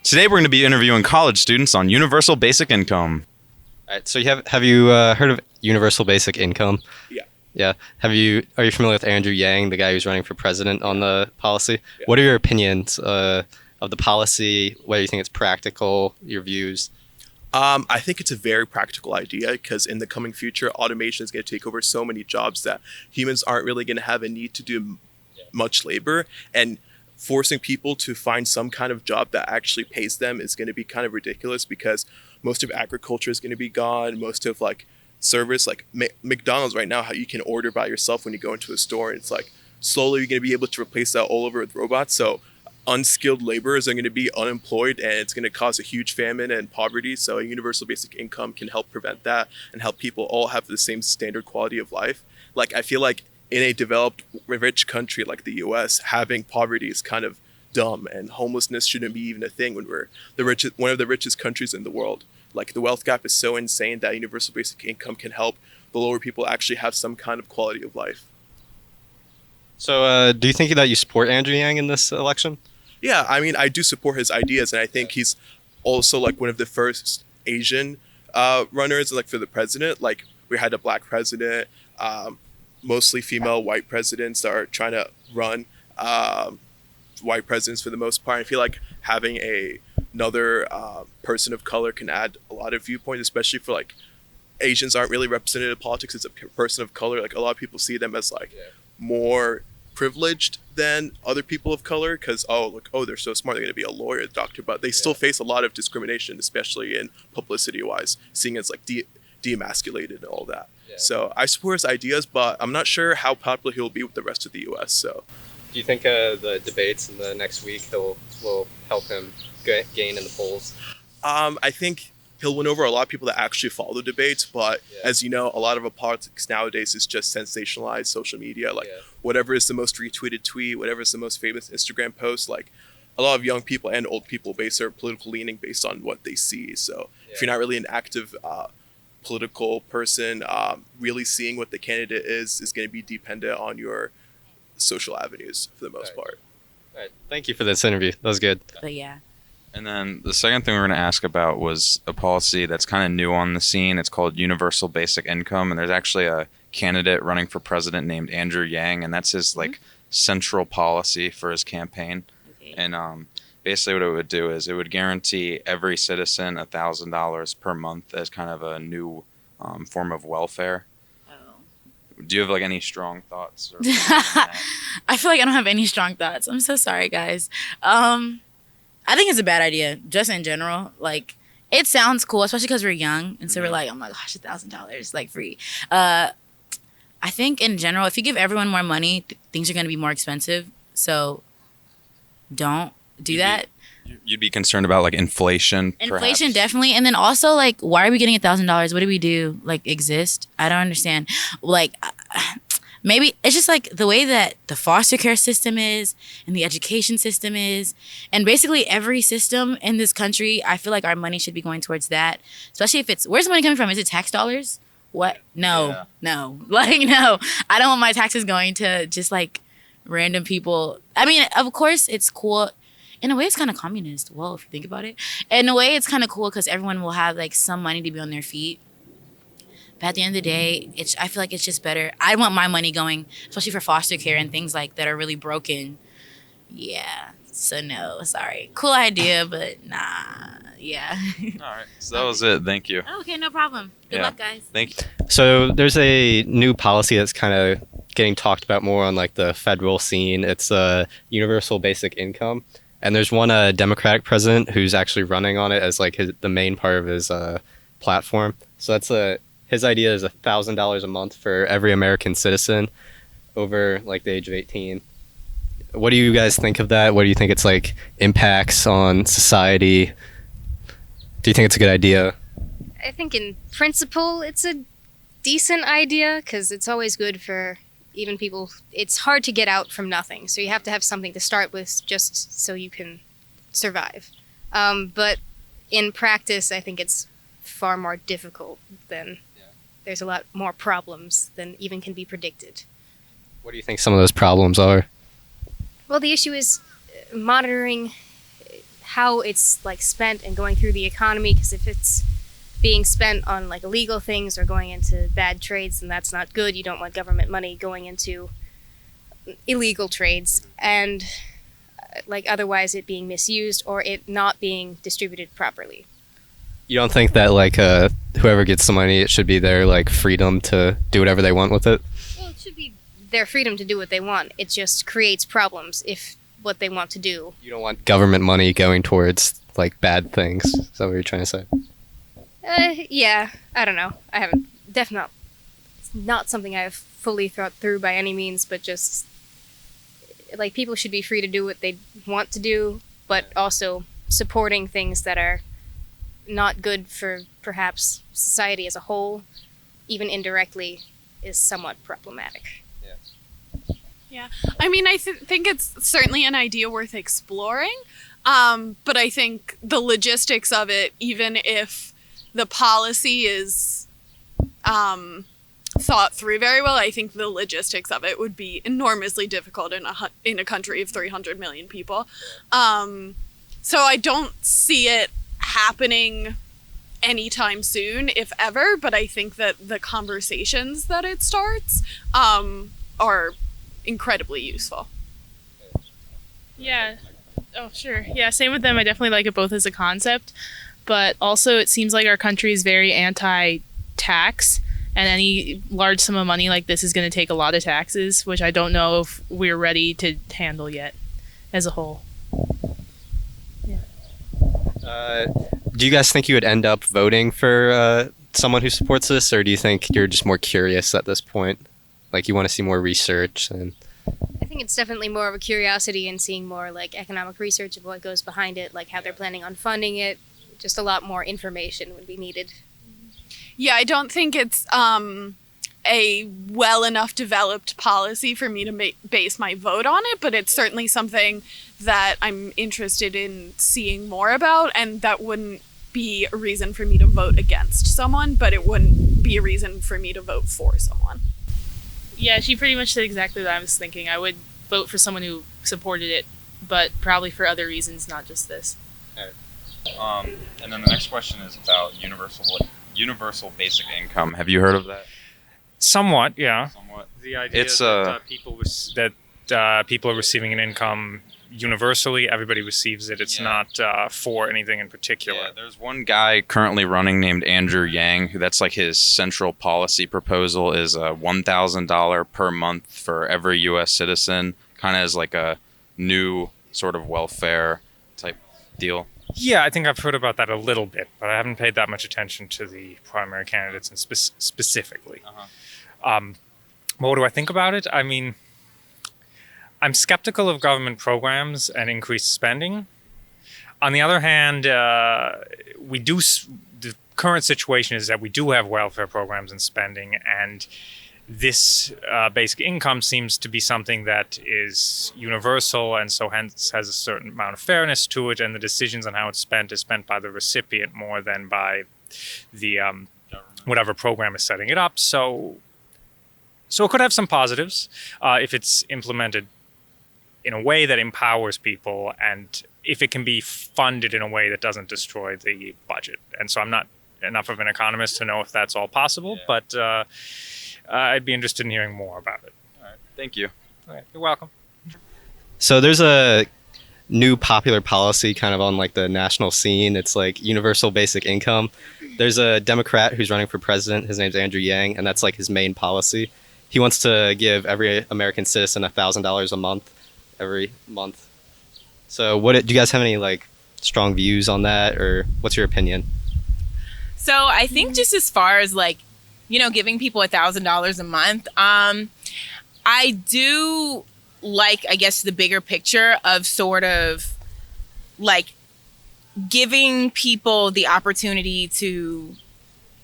Today we're going to be interviewing college students on universal basic income. All right. So have you heard of universal basic income? Yeah. Yeah. Are you familiar with Andrew Yang, the guy who's running for president on the policy? Yeah. What are your opinions of the policy? Whether you think it's practical, your views? I think it's a very practical idea because in the coming future, automation is going to take over so many jobs that humans aren't really going to have a need to do much labor, and forcing people to find some kind of job that actually pays them is going to be kind of ridiculous because most of agriculture is going to be gone. Most of like service, like McDonald's right now, how you can order by yourself when you go into a store. It's like slowly you're going to be able to replace that all over with robots. So unskilled laborers are going to be unemployed, and it's going to cause a huge famine and poverty. So a universal basic income can help prevent that and help people all have the same standard quality of life. Like I feel like in a developed rich country like the US, having poverty is kind of dumb, and homelessness shouldn't be even a thing when we're one of the richest countries in the world. Like the wealth gap is so insane that universal basic income can help the lower people actually have some kind of quality of life. So do you think that you support Andrew Yang in this election? Yeah, I mean, I do support his ideas, and I think he's also like one of the first Asian runners, like for the president. Like we had a black president, mostly female white presidents that are trying to run white presidents for the most part. I feel like having another person of color can add a lot of viewpoints, especially for like Asians aren't really represented in politics as a person of color. Like a lot of people see them as like more privileged than other people of color because they're so smart, they're going to be a lawyer, a doctor, but they still face a lot of discrimination, especially in publicity wise, seeing as like demasculated and all that. So I support his ideas, but I'm not sure how popular he'll be with the rest of the US. So Do you think the debates in the next week will help him gain in the polls? I think he'll win over a lot of people that actually follow the debates, but as you know, a lot of politics nowadays is just sensationalized social media. Like whatever is the most retweeted tweet, whatever is the most famous Instagram post, like a lot of young people and old people base their political leaning based on what they see. So if you're not really an active political person, really seeing what the candidate is going to be dependent on your social avenues for the most part. All right. Thank you for this interview. That was good. But yeah. And then the second thing we're going to ask about was a policy that's kind of new on the scene. It's called universal basic income, and there's actually a candidate running for president named Andrew Yang, and that's his like central policy for his campaign. Okay. And basically what it would do is it would guarantee every citizen $1,000 per month as kind of a new form of welfare. Do you have like any strong thoughts? Or I feel like I don't have any strong thoughts. I'm so sorry, guys. I think it's a bad idea, just in general. Like, it sounds cool, especially because we're young, and so we're like, oh my gosh, $1,000, like free. I think in general, if you give everyone more money, things are going to be more expensive. So, don't do that. You'd be concerned about like inflation. Inflation, perhaps. Definitely. And then also, like, why are we getting $1,000? What do we do? Like, exist? I don't understand. Like, maybe it's just like the way that the foster care system is and the education system is, and basically every system in this country, I feel like our money should be going towards that. Especially if where's the money coming from? Is it tax dollars? What? No. Like, no. I don't want my taxes going to just like random people. I mean, of course it's cool. In a way, it's kind of communist. Well, if you think about it. In a way, it's kind of cool because everyone will have like some money to be on their feet. But at the end of the day, I feel like it's just better. I want my money going, especially for foster care and things like that are really broken. Yeah. So no, sorry. Cool idea, but nah. Yeah. All right. So that was it. Thank you. Oh, okay, no problem. Good luck, guys. Thank you. So there's a new policy that's kind of getting talked about more on like the federal scene. It's universal basic income. And there's one Democratic president who's actually running on it as like the main part of his platform. So that's his idea is $1,000 a month for every American citizen over like the age of 18. What do you guys think of that? What do you think it's like impacts on society? Do you think it's a good idea? I think in principle it's a decent idea because it's always good for even people. It's hard to get out from nothing, so you have to have something to start with just so you can survive. But in practice, I think it's far more difficult than there's a lot more problems than even can be predicted. What do you think some of those problems are? Well, the issue is monitoring how it's like spent and going through the economy, because if it's being spent on like illegal things or going into bad trades, then that's not good. You don't want government money going into illegal trades, and like otherwise it being misused or it not being distributed properly. You don't think that like whoever gets the money, it should be their like freedom to do whatever they want with it? Well, it should be their freedom to do what they want. It just creates problems if what they want to do. You don't want government money going towards like bad things. Is that what you're trying to say? Yeah, I don't know. I haven't, definitely not something I've fully thought through by any means, but just like people should be free to do what they want to do, but also supporting things that are not good for perhaps society as a whole, even indirectly, is somewhat problematic. Yeah, I mean, I think it's certainly an idea worth exploring, but I think the logistics of it, even if the policy is thought through very well, I think the logistics of it would be enormously difficult in a country of 300 million people. So I don't see it happening anytime soon, if ever, but I think that the conversations that it starts are incredibly useful. Yeah. Oh, sure. Yeah, same with them. I definitely like it both as a concept, but also it seems like our country is very anti-tax, and any large sum of money like this is going to take a lot of taxes, which I don't know if we're ready to handle yet as a whole. Do you guys think you would end up voting for someone who supports this, or do you think you're just more curious at this point? Like you want to see more research? And I think it's definitely more of a curiosity and seeing more like economic research of what goes behind it, like how they're planning on funding it. Just a lot more information would be needed. Yeah, I don't think it's a well enough developed policy for me to base my vote on it, but it's certainly something that I'm interested in seeing more about, and that wouldn't be a reason for me to vote against someone, but it wouldn't be a reason for me to vote for someone. Yeah, she pretty much said exactly what I was thinking. I would vote for someone who supported it, but probably for other reasons, not just this. And then the next question is about universal basic income. Have you heard of that? Somewhat, yeah. Somewhat. The idea It's that people are receiving an income universally. Everybody receives it. It's not for anything in particular. Yeah, there's one guy currently running named Andrew Yang, who that's like his central policy proposal is $1,000 per month for every U.S. citizen, kind of as like a new sort of welfare type deal. Yeah, I think I've heard about that a little bit, but I haven't paid that much attention to the primary candidates and specifically. What do I think about it? I mean, I'm skeptical of government programs and increased spending. On the other hand, the current situation is that we do have welfare programs and spending, and this basic income seems to be something that is universal and so hence has a certain amount of fairness to it, and the decisions on how it's spent is spent by the recipient more than by the whatever program is setting it up. So it could have some positives if it's implemented in a way that empowers people, and if it can be funded in a way that doesn't destroy the budget. And so I'm not enough of an economist to know if that's all possible, but I'd be interested in hearing more about it. All right. Thank you. All right. You're welcome. so there's a new popular policy kind of on like the national scene. It's like universal basic income. There's a Democrat who's running for president. His name's Andrew Yang, and that's like his main policy. He wants to give every American citizen $1,000 a month every month. So do you guys have any like strong views on that, or what's your opinion? So I think just as far as like, giving people $1,000 a month, I do like, I guess, the bigger picture of sort of like giving people the opportunity to,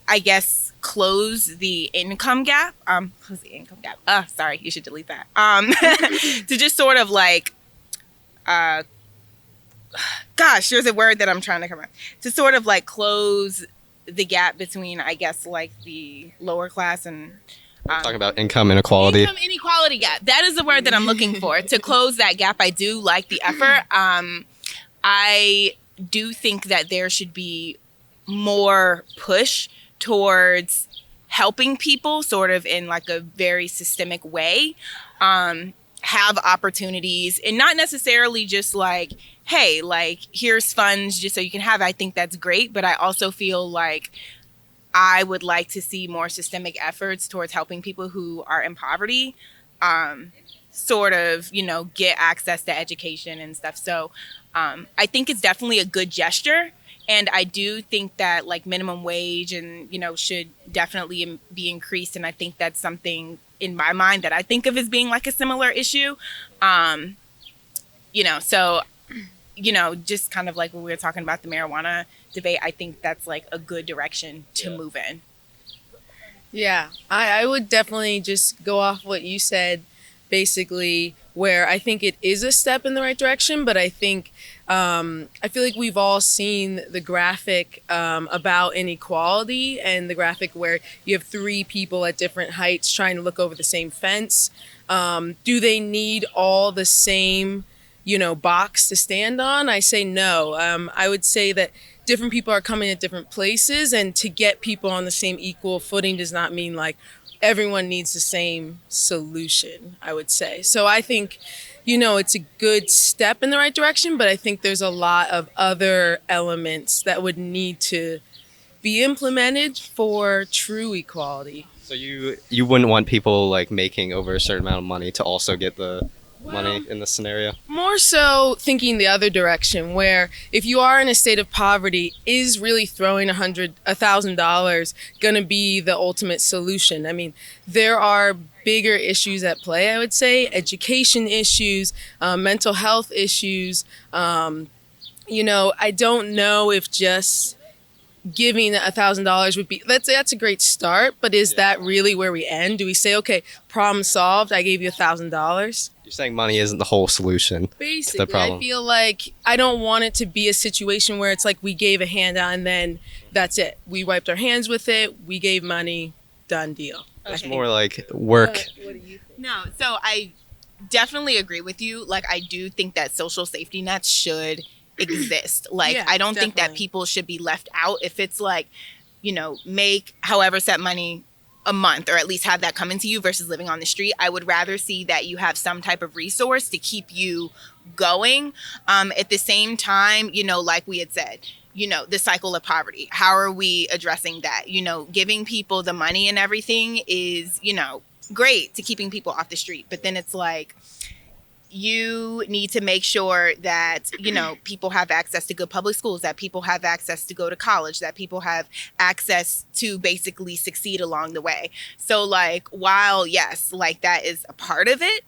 I guess, close the income gap. Close the income gap. Sorry, you should delete that. To just sort of like, gosh, there's a word that I'm trying to come up. To sort of like close the gap between, I guess, like the lower class and Talking about income inequality. Income inequality gap. That is the word that I'm looking for. To close that gap, I do like the effort. I do think that there should be more push towards helping people sort of in like a very systemic way, have opportunities, and not necessarily just like, hey, like here's funds just so you can have it. I think that's great, but I also feel like I would like to see more systemic efforts towards helping people who are in poverty, sort of, you know, get access to education and stuff. So I think it's definitely a good gesture. And I do think that like minimum wage and, you know, should definitely be increased. And I think that's something in my mind that I think of as being like a similar issue. You know, so, you know, just kind of like when we were talking about the marijuana debate, I think that's like a good direction to move in. Yeah, I would definitely just go off what you said, basically, where I think it is a step in the right direction, but I think I feel like we've all seen the graphic about inequality, and the graphic where you have three people at different heights trying to look over the same fence. Do they need all the same, you know, box to stand on? I say no. I would say that different people are coming at different places, and to get people on the same equal footing does not mean like everyone needs the same solution, I would say. So I think, you know, it's a good step in the right direction, but I think there's a lot of other elements that would need to be implemented for true equality. So you wouldn't want people like making over a certain amount of money to also get the money in this scenario? More so thinking the other direction, where if you are in a state of poverty, is really throwing $1,000 going to be the ultimate solution? I mean, there are bigger issues at play, I would say, education issues, mental health issues. You know, I don't know if just giving $1,000 would be, that's a great start, but is that really where we end? Do we say, okay, problem solved, I gave you $1,000? You're saying money isn't the whole solution Basically, to the problem. I feel like I don't want it to be a situation where it's like we gave a handout and then that's it. We wiped our hands with it, we gave money, done deal. It's more like work. What do you think? No, so I definitely agree with you. Like, I do think that social safety nets should exist. Like, Yeah, I don't think that definitely. people should be left out. If it's like, you know, make however set money a month, or at least have that come into you versus living on the street. I would rather see that you have some type of resource to keep you going. At the same time, you know, like we had said, you know, the cycle of poverty. How are we addressing that? You know, giving people the money and everything is, you know, great to keeping people off the street. But then it's like, you need to make sure that, you know, people have access to good public schools, that people have access to go to college, that people have access to basically succeed along the way. So like, while yes, like that is a part of it,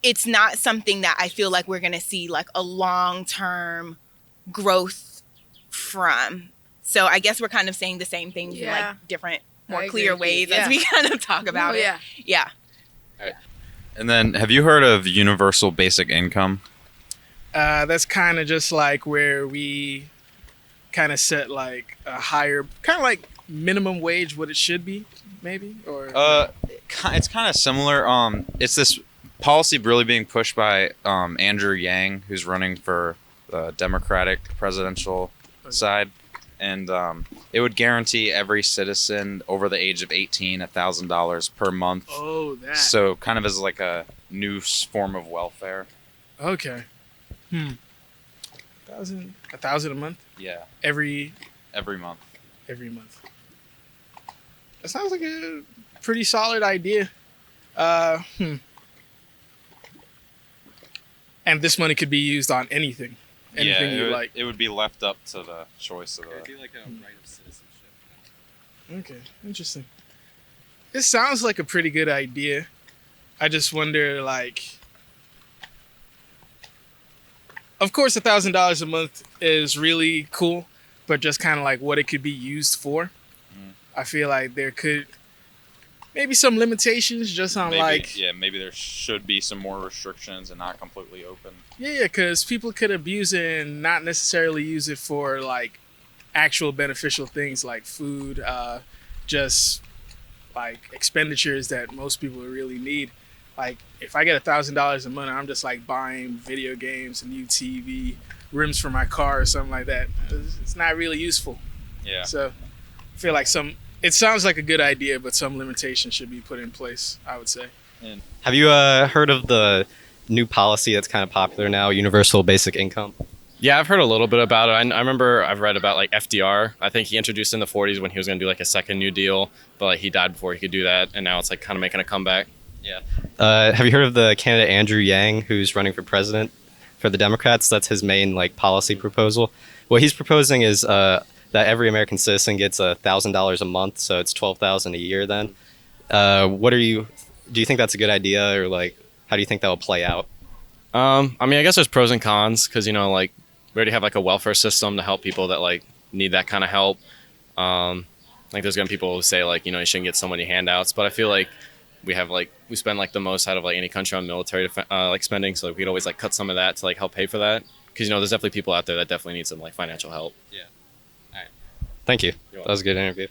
it's not something that I feel like we're going to see like a long-term growth from. So I guess we're kind of saying the same things in like different, more I clear agree with you. ways as we kind of talk about it. Yeah. Yeah. And then, have you heard of universal basic income? That's kind of just like where we kind of set like a higher, kind of like minimum wage, what it should be, maybe, or It's kind of similar. It's this policy really being pushed by Andrew Yang, who's running for the Democratic presidential side, and it would guarantee every citizen over the age of 18 $1,000 per month. oh, that. So kind of as like a new form of welfare. Okay. $1,000 a month Yeah, every month. month. That sounds like a pretty solid idea. And this money could be used on anything. Anything yeah, you like. it would be left up to the choice of the. It'd be like a right of citizenship. Okay, interesting. It sounds like a pretty good idea. I just wonder, like, of course, $1,000 a month is really cool, but just kind of like what it could be used for. I feel like there could maybe some limitations just on maybe there should be some more restrictions and not completely open. Yeah, because people could abuse it and not necessarily use it for like actual beneficial things like food, just like expenditures that most people really need. Like if I get $1,000 a month, I'm just like buying video games, a new TV, rims for my car or something like that. It's not really useful. Yeah. So I feel like it sounds like a good idea, but some limitations should be put in place, I would say. Have you heard of the new policy that's kind of popular now, universal basic income? Yeah, I've heard a little bit about it. I remember I've read about like FDR. I think he introduced it in the 40s when he was going to do like a second New Deal, but like he died before he could do that, and now it's like kind of making a comeback. Yeah. Have you heard of the candidate Andrew Yang, who's running for president for the Democrats? That's his main like policy proposal. What he's proposing is that every American citizen gets $1,000 a month, so it's $12,000 a year. Then, do you think that's a good idea, or like how do you think that will play out? I mean, I guess there's pros and cons because like we already have like a welfare system to help people that like need that kind of help. Like there's gonna be people who say like you shouldn't get so many handouts, but I feel like we spend like the most out of like any country on military like spending, so like, we'd always like cut some of that to like help pay for that because there's definitely people out there that definitely need some like financial help. Yeah. All right. Thank you. That was a good interview.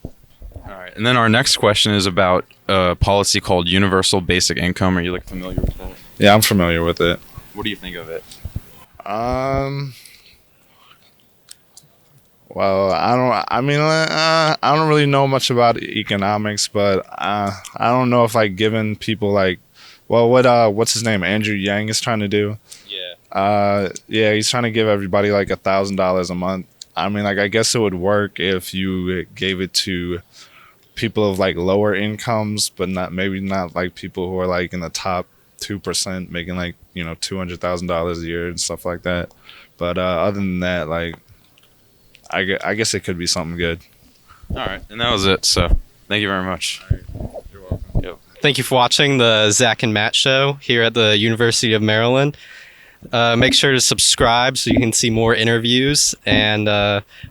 All right. And then our next question is about a policy called universal basic income. Are you familiar with that? Yeah, I'm familiar with it. What do you think of it? Well, I don't really know much about economics, but I don't know if like giving people like, well, what's his name? Andrew Yang is trying to do. Yeah. Yeah, he's trying to give everybody like $1,000 a month. I mean, like I guess it would work if you gave it to people of like lower incomes, but maybe not like people who are like in the top 2% making like $200,000 a year and stuff like that. But other than that, like I guess it could be something good. All right, and that was it. So thank you very much. All right. You're welcome. Yep. Thank you for watching the Zach and Matt show here at the University of Maryland. Make sure to subscribe so you can see more interviews, and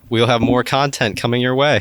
we'll have more content coming your way.